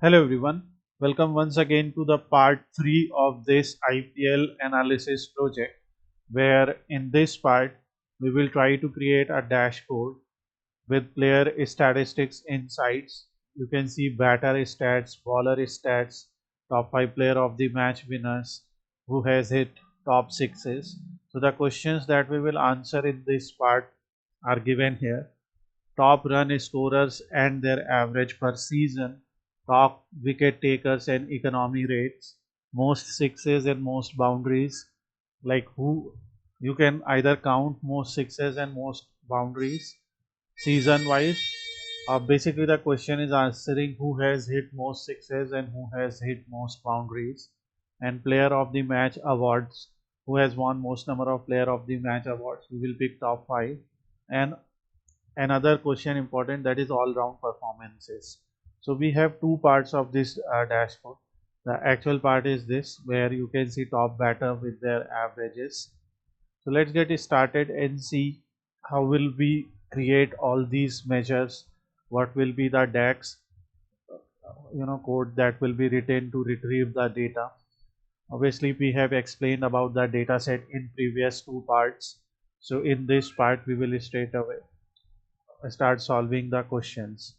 Hello everyone, welcome once again to the part 3 of this IPL analysis project, where in this part we will try to create a dashboard with player statistics insights. You can see batter stats, bowler stats, top 5 player of the match winners, who has hit top sixes. So the questions that we will answer in this part are given here: top run scorers and their average per season, top wicket takers and economy rates, most sixes and most boundaries. Like who you can either count most sixes and most boundaries season wise. Basically, the question is answering who has hit most sixes and who has hit most boundaries, and player of the match awards, who has won most number of player of the match awards. We will pick top 5, and another question important, that is all round performances. So we have two parts of this dashboard. The actual part is this, where you can see top batter with their averages. So let's get started and see how will we create all these measures, what will be the DAX code that will be written to retrieve the data. Obviously we have explained about the data set in previous two parts, so in this part we will straight away start solving the questions.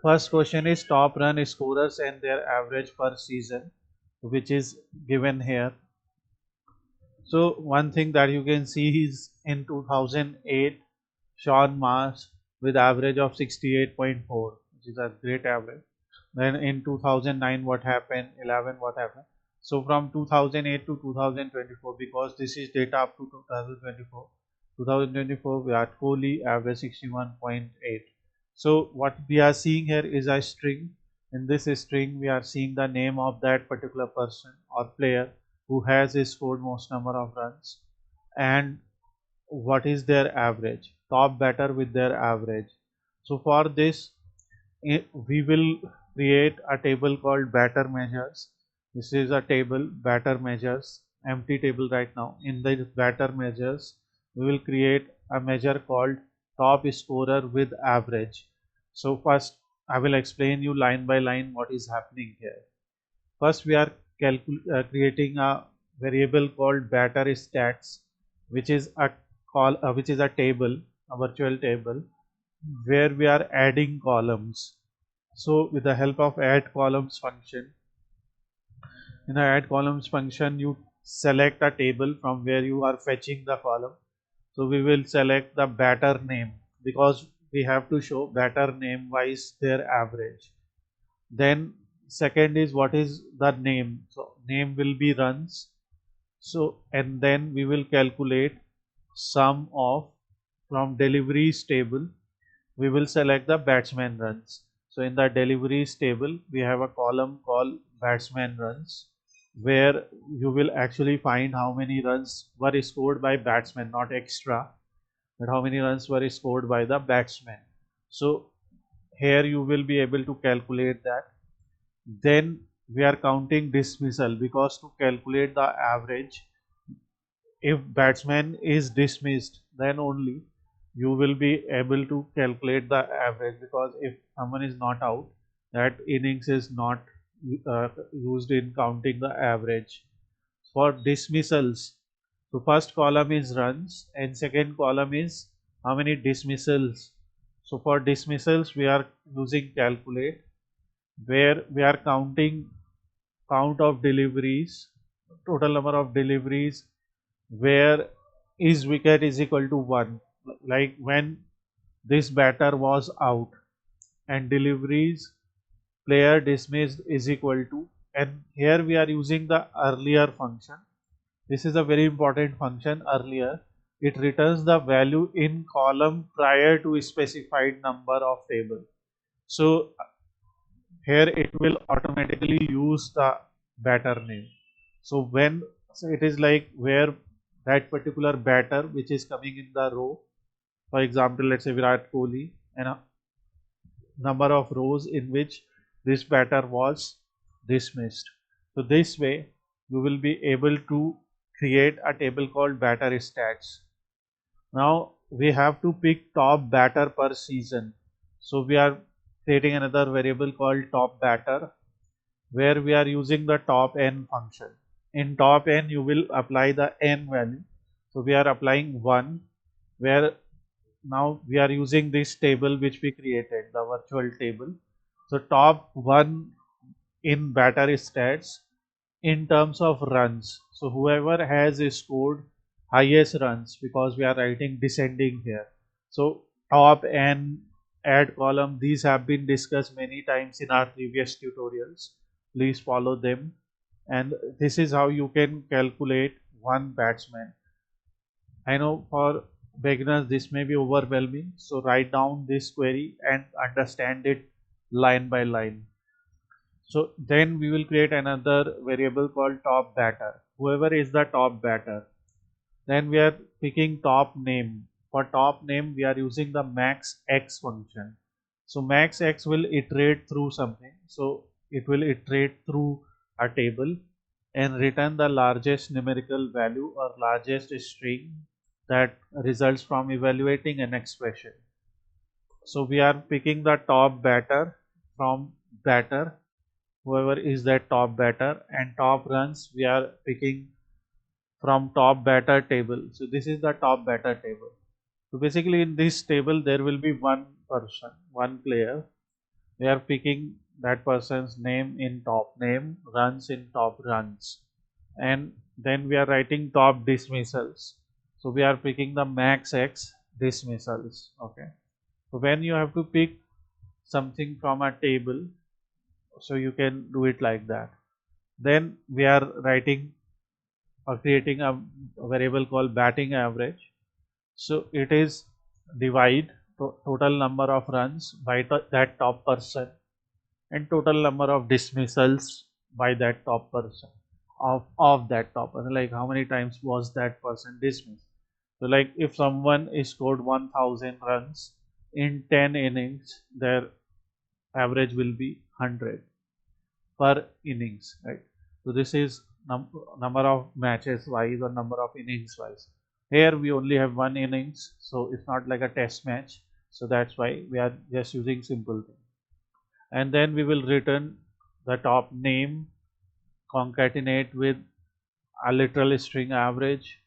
First question is top run scorers and their average per season, which is given here. So one thing that you can see is in 2008, Sean Marsh with average of 68.4, which is a great average. Then in 2009, what happened? 11, what happened? So from 2008 to 2024, because this is data up to 2024, 2024 Virat Kohli average 61.8. So what we are seeing here is a string. In this string, we are seeing the name of that particular person or player who has scored most number of runs, and what is their average, top batter with their average. So for this, we will create a table called batter measures. This is a table, batter measures, empty table right now. In the batter measures, we will create a measure called top scorer with average. So first I will explain you line by line what is happening here. First we are creating a variable called batter stats, which is a which is a table, a virtual table, where we are adding columns. So with the help of add columns function, in the add columns function, you select a table from where you are fetching the column. So we will select the batter name, because we have to show batter name wise their average. Then second is what is the name. So name will be runs. So and then we will calculate sum of, from deliveries table we will select the batsman runs. So in the deliveries table we have a column called batsman runs, where you will actually find how many runs were scored by batsmen, not extra, but how many runs were scored by the batsman. So here you will be able to calculate that. Then we are counting dismissal, because to calculate the average, if batsman is dismissed, then only you will be able to calculate the average, because if someone is not out, that innings is not used in counting the average. For dismissals, so first column is runs and second column is how many dismissals. So for dismissals we are using calculate, where we are counting count of deliveries, total number of deliveries, where is wicket is equal to 1, like when this batter was out, and deliveries player dismissed is equal to, and here we are using the earlier function. This is a very important function, earlier. It returns the value in column prior to specified number of table. So here it will automatically use the batter name. So when, so it is like where that particular batter which is coming in the row, for example let's say Virat Kohli, and a number of rows in which this batter was dismissed. So this way you will be able to create a table called batter stats. Now we have to pick top batter per season. So we are creating another variable called top batter, where we are using the top n function. In top n, you will apply the n value. So we are applying 1, where now we are using this table which we created, the virtual table. So top 1 in batter stats in terms of runs. So whoever has scored highest runs, because we are writing descending here. So top and add column, these have been discussed many times in our previous tutorials. Please follow them. And this is how you can calculate one batsman. I know for beginners this may be overwhelming. So write down this query and understand it line by line. So then we will create another variable called top batter. Whoever is the top batter. Then we are picking top name. For top name, we are using the max x function. So max x will iterate through something. So it will iterate through a table and return the largest numerical value or largest string that results from evaluating an expression. So we are picking the top batter from batter, whoever is that top batter, and top runs we are picking from top batter table. So this is the top batter table. So basically in this table there will be one person, one player. We are picking that person's name in top name, runs in top runs, and then we are writing top dismissals. So we are picking the max x dismissals. Okay. So when you have to pick something from a table, so you can do it like that. Then we are writing or creating a variable called batting average. So it is divide total number of runs by that top person and total number of dismissals by that top person of that top person, like how many times was that person dismissed. So like if someone is scored 1000 runs in 10 innings, their average will be 100 per innings, right? So this is number of matches wise or number of innings wise. Here we only have one innings, so it's not like a test match. So that's why we are just using simple thing. And then we will return the top name, concatenate with a literal string average,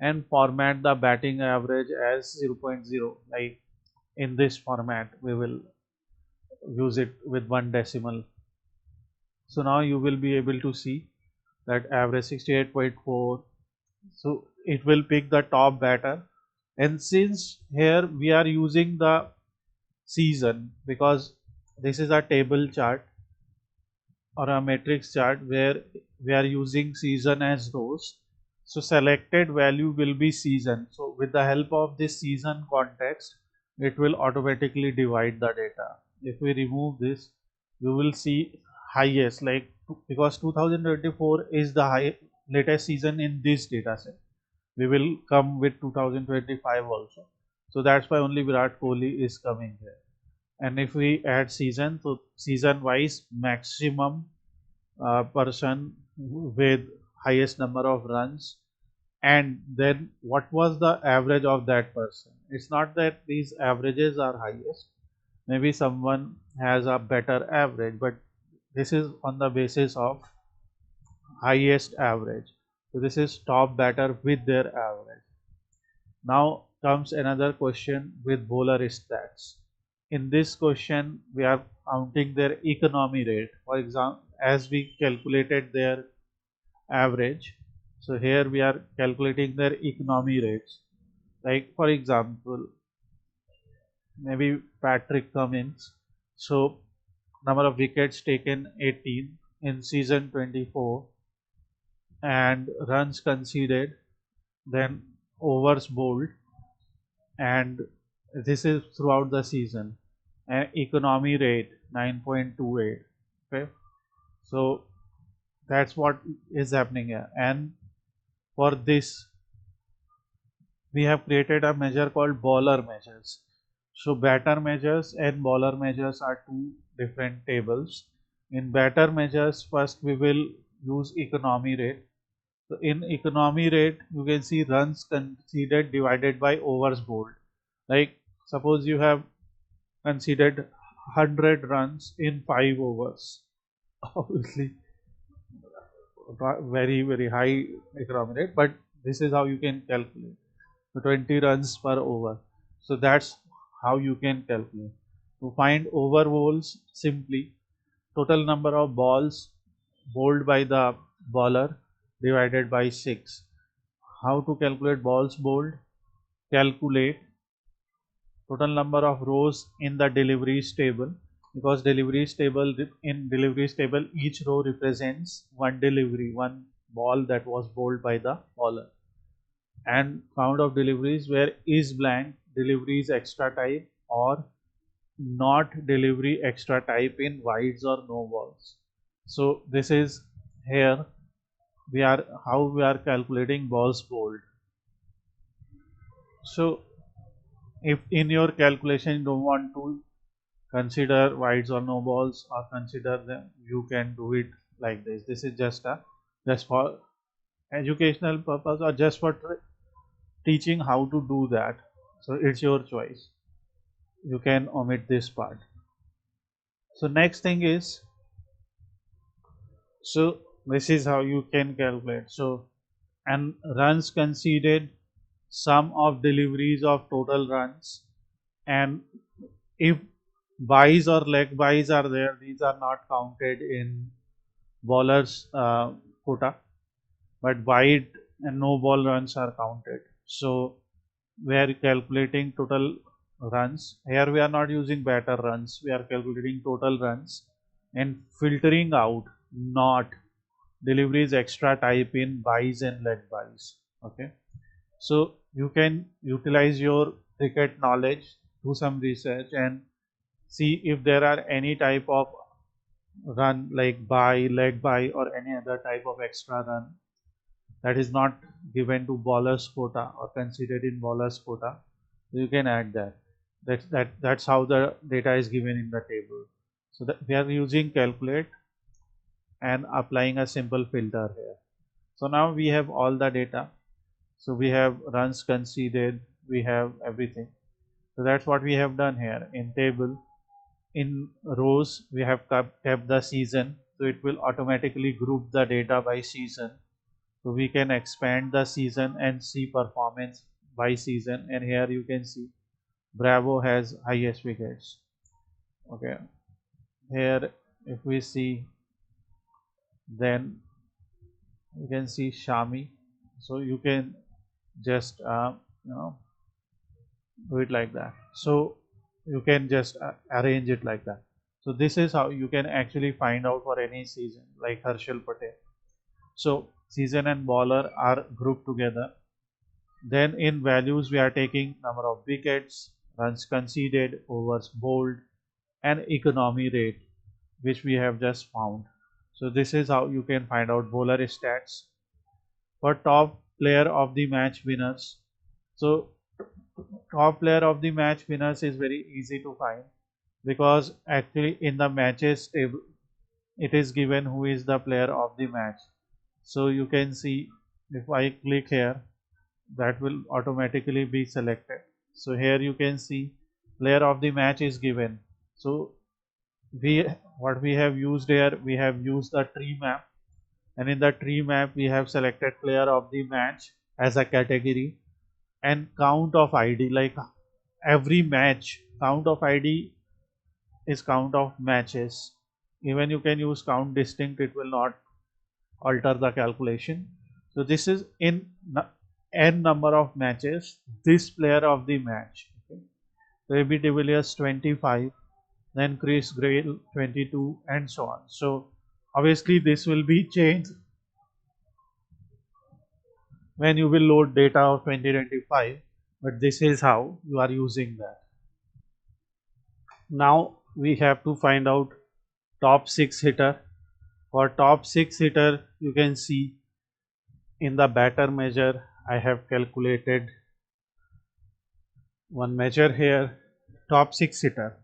and format the batting average as 0.0. Like in this format, we will use it with one decimal. So now you will be able to see that average 68.4. So it will pick the top batter, and since here we are using the season, because this is a table chart or a matrix chart where we are using season as rows, so selected value will be season. So with the help of this season context, it will automatically divide the data. If we remove this, you will see highest, like because 2024 is the latest season in this data set. We will come with 2025 also. So that's why only Virat Kohli is coming here. And if we add season, so season wise maximum person with highest number of runs, and then what was the average of that person. It's not that these averages are highest, maybe someone has a better average, but this is on the basis of highest average. So this is top batter with their average. Now comes another question with bowler stats. In this question, we are counting their economy rate. For example, as we calculated their average, so here we are calculating their economy rates. Like for example, maybe Patrick Cummins. So number of wickets taken 18 in season 24, and runs conceded, then overs bowled, and this is throughout the season, and economy rate 9.28. Okay, so that's what is happening here. And for this we have created a measure called bowler measures. So batter measures and bowler measures are two different tables. In batter measures, first we will use economy rate. So in economy rate, you can see runs conceded divided by overs bowled. Like suppose you have conceded 100 runs in 5 overs. Obviously, very high economy rate, but this is how you can calculate. So 20 runs per over. So that's how you can calculate. To find over bowls, simply total number of balls bowled by the bowler divided by 6. How to calculate balls bowled? Calculate total number of rows in the deliveries table, because deliveries table, in deliveries table each row represents one delivery, one ball that was bowled by the bowler, and count of deliveries where is blank, deliveries extra type, or not delivery extra type in wides or no balls. So this is here we are how we are calculating balls bowled. So if in your calculation you don't want to consider wides or no balls or consider them, you can do it like this. This is just for educational purpose or just for teaching how to do that. So it's your choice. You can omit this part. So next thing is, so this is how you can calculate. So and runs conceded, sum of deliveries of total runs, and if buys or leg buys are there, these are not counted in bowlers quota, but wide and no ball runs are counted. So we are calculating total runs. Here we are not using batter runs, we are calculating total runs and filtering out not deliveries extra type in buys and leg buys. Okay, so you can utilize your cricket knowledge, do some research and see if there are any type of run like buy, leg buy, or any other type of extra run that is not given to bowlers quota or considered in bowlers quota. You can add that. That's how the data is given in the table. So that we are using calculate and applying a simple filter here. So now we have all the data. So we have runs conceded, we have everything. So that's what we have done here in table. In rows we have kept the season, so it will automatically group the data by season. So we can expand the season and see performance by season, and here you can see Bravo has highest wickets. Okay, here if we see, then you can see Shami. So you can just you know do it like that. So you can just arrange it like that. So this is how you can actually find out for any season like Harshal Patel. So season and bowler are grouped together. Then in values we are taking number of wickets, runs conceded, overs bowled, and economy rate, which we have just found. So this is how you can find out bowler stats. For top player of the match winners, so top player of the match winners is very easy to find, because actually in the matches table it is given who is the player of the match. So you can see if I click here, that will automatically be selected. So here you can see player of the match is given. So we what we have used here, we have used the tree map, and in the tree map we have selected player of the match as a category, and count of id, like every match count of id is count of matches. Even you can use count distinct, it will not alter the calculation. So this is in n number of matches, this player of the match. Okay. So AB de Villiers 25, then Chris Gale 22, and so on. So obviously this will be changed when you will load data of 2025, but this is how you are using that. Now we have to find out top 6 hitter. For top 6 hitter, you can see in the batter measure I have calculated one measure here, top 6 hitter.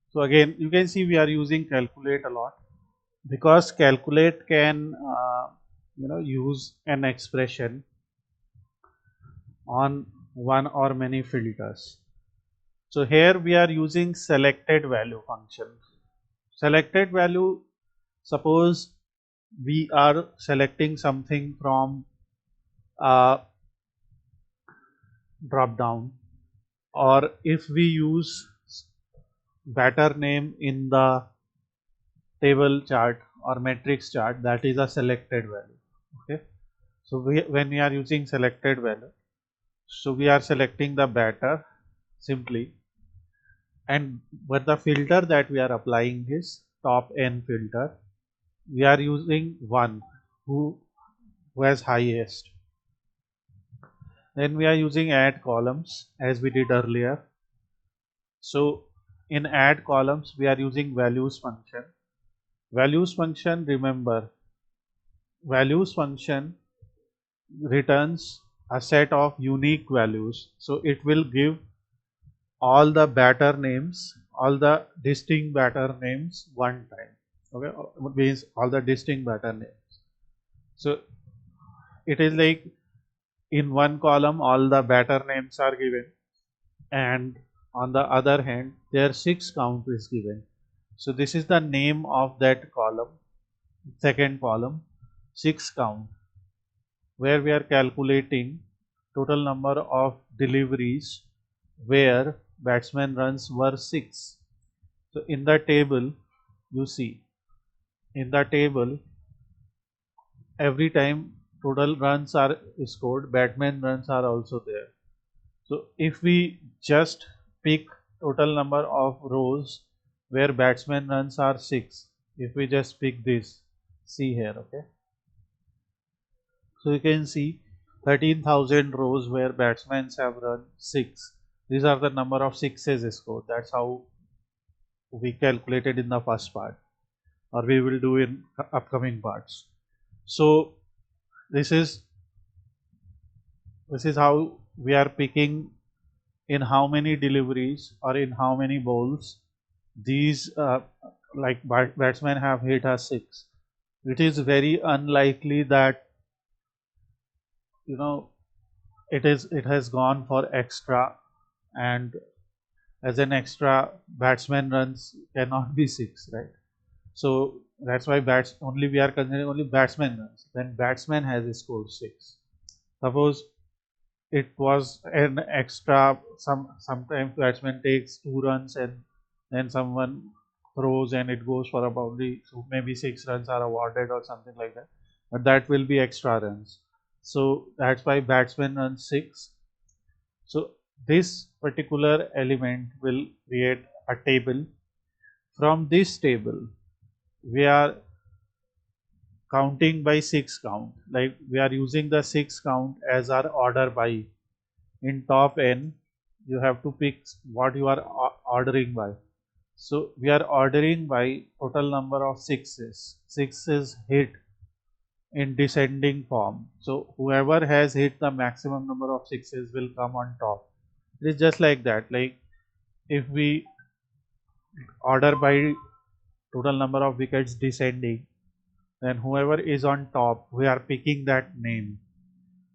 So again you can see we are using calculate a lot, because calculate can use an expression on one or many filters. So here we are using selected value function. Selected value, suppose we are selecting something from a drop down, or if we use batter name in the table chart or matrix chart, that is a selected value. Okay, so when we are using selected value, so we are selecting the batter simply, and but the filter that we are applying is top n filter. We are using one who has highest. Then we are using add columns as we did earlier. So in add columns we are using values function. Values function, remember, values function returns a set of unique values. So it will give all the batter names, all the distinct batter names one time. Okay, means all the distinct batter names. So it is like in one column all the batter names are given, and on the other hand their six count is given. So this is the name of that column, second column, six count, where we are calculating total number of deliveries where batsman runs were 6. So in the table, you see, in the table every time total runs are scored, batsman runs are also there. So if we just pick total number of rows where batsman runs are 6, if we just pick this, see here, okay. So you can see 13,000 rows where batsmen have run 6. These are the number of sixes scored. That's how we calculated in the first part, or we will do in upcoming parts. So this is how we are picking in how many deliveries or in how many bowls these like batsmen have hit a 6. It is very unlikely that you know it has gone for extra, and as an extra batsman runs cannot be 6, right? So that's why bats only we are considering only batsman runs when batsman has scored 6. Suppose it was an extra, sometimes batsman takes 2 runs and then someone throws and it goes for a boundary, so maybe 6 runs are awarded or something like that, but that will be extra runs. So that's why batsman runs 6. So this particular element will create a table. From this table we are counting by 6 count, like we are using the 6 count as our order by. In top n you have to pick what you are ordering by. So we are ordering by total number of sixes. 6 is hit in descending form, so whoever has hit the maximum number of sixes will come on top. It is just like that, like if we order by total number of wickets descending, then whoever is on top we are picking that name.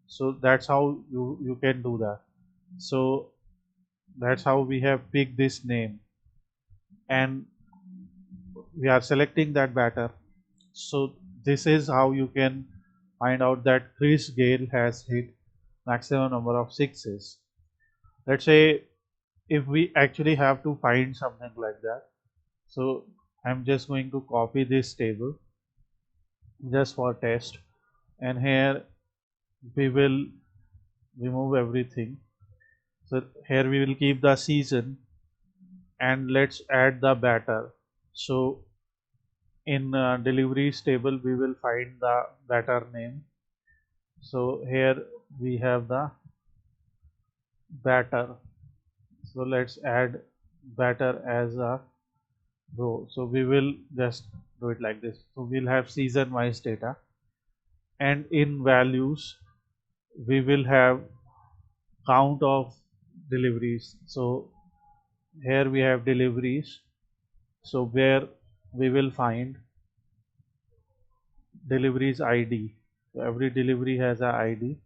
So that's how you can do that. So that's how we have picked this name, and we are selecting that batter. So this is how you can find out that Chris Gale has hit maximum number of sixes. Let's say if we actually have to find something like that, so I'm just going to copy this table just for test, and here we will remove everything. So here we will keep the season, and let's add the batter. So in deliveries table we will find the batter name. So here we have the batter. So let's add batter as a row. So we will just do it like this. So we'll have season wise data, and in values we will have count of deliveries. So here we have deliveries, so where we will find deliveries ID. So every delivery has a ID.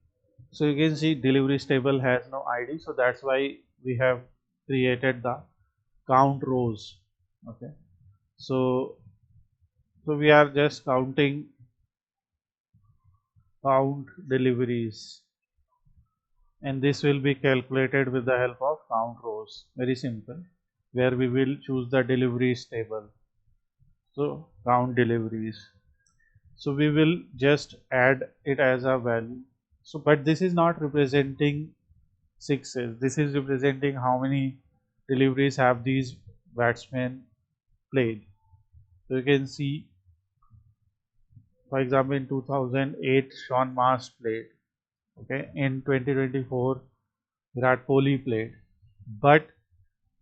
So you can see deliveries table has no ID, so that's why we have created the count rows. Okay, so we are just counting count deliveries, and this will be calculated with the help of count rows. Very simple, where we will choose the deliveries table. So count deliveries. So we will just add it as a value. So but this is not representing sixes. This is representing how many deliveries have these batsmen played. So you can see, for example, in 2008 Sean Mars played. Okay, in 2024 Virat Kohli played. But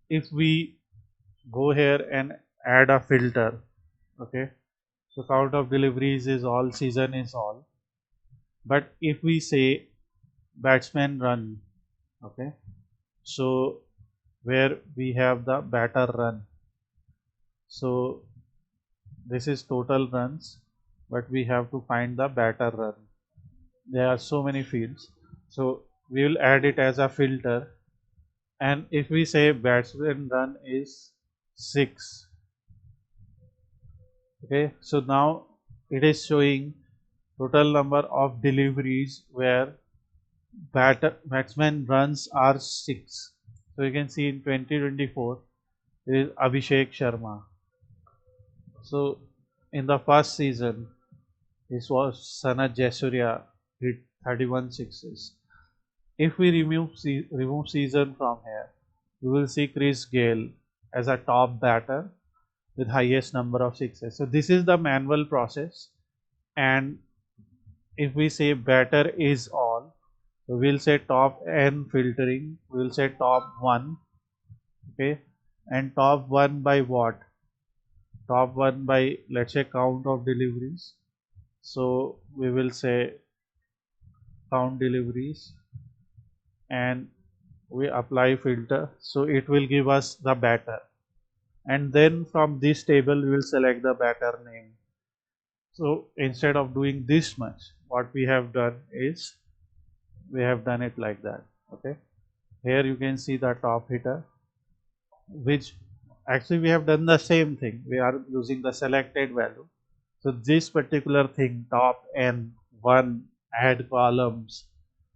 if we go here and add a filter, okay, so count of deliveries is all, season is all. But if we say batsman run, okay, so where we have the batter run, so this is total runs, but we have to find the batter run. There are so many fields, so we will add it as a filter. And if we say batsman run is 6, okay, so now it is showing total number of deliveries where batsman runs are 6. So you can see in 2024 there is Abhishek Sharma. So in the first season this was Sanat Jayasuriya, hit 31 sixes. If we remove season from here, we will see Chris Gale as a top batter with highest number of sixes. So this is the manual process, and if we say batter is all, so we'll say top n filtering, we'll say top 1, okay, and top 1 by what? Top 1 by, let's say, count of deliveries. So we will say count deliveries and we apply filter, so it will give us the batter, and then from this table we will select the batter name. So instead of doing this much, what we have done is we have done it like that. Okay, here you can see the top hitter, which actually we have done the same thing. We are using the selected value. So this particular thing, top n 1, add columns,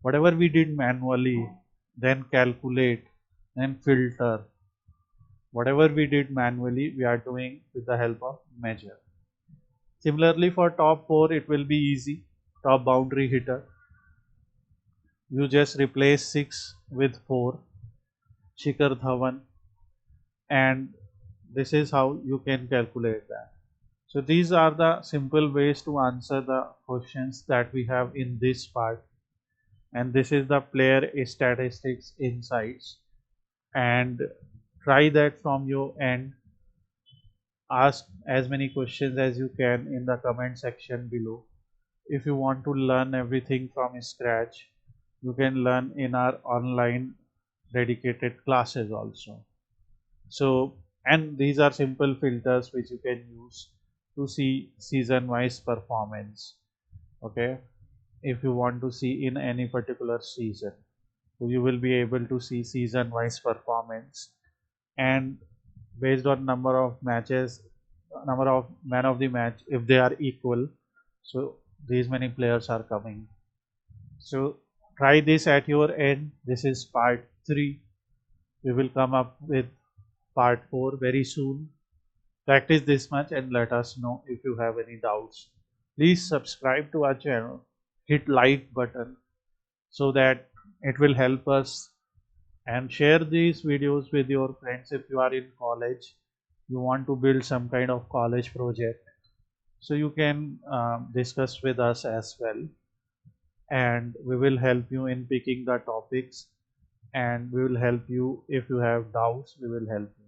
whatever we did manually, then calculate, then filter, whatever we did manually we are doing with the help of measure. Similarly for top 4 it will be easy. Top boundary hitter, you just replace 6 with 4, Shikhar Dhawan, and this is how you can calculate that. So these are the simple ways to answer the questions that we have in this part, and this is the player statistics insights. And try that from your end. Ask as many questions as you can in the comment section below. If you want to learn everything from scratch, you can learn in our online dedicated classes also. So, and these are simple filters which you can use to see season wise performance. Okay, if you want to see in any particular season, so you will be able to see season wise performance, and based on number of matches, number of man of the match, if they are equal, so these many players are coming. So try this at your end. This is part 3. We will come up with part 4 very soon. Practice this much and let us know if you have any doubts. Please subscribe to our channel, hit like button so that it will help us, and share these videos with your friends. If you are in college, you want to build some kind of college project, so you can discuss with us as well, and we will help you in picking the topics, and we will help you if you have doubts. We will help you.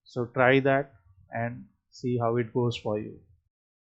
So try that and see how it goes for you.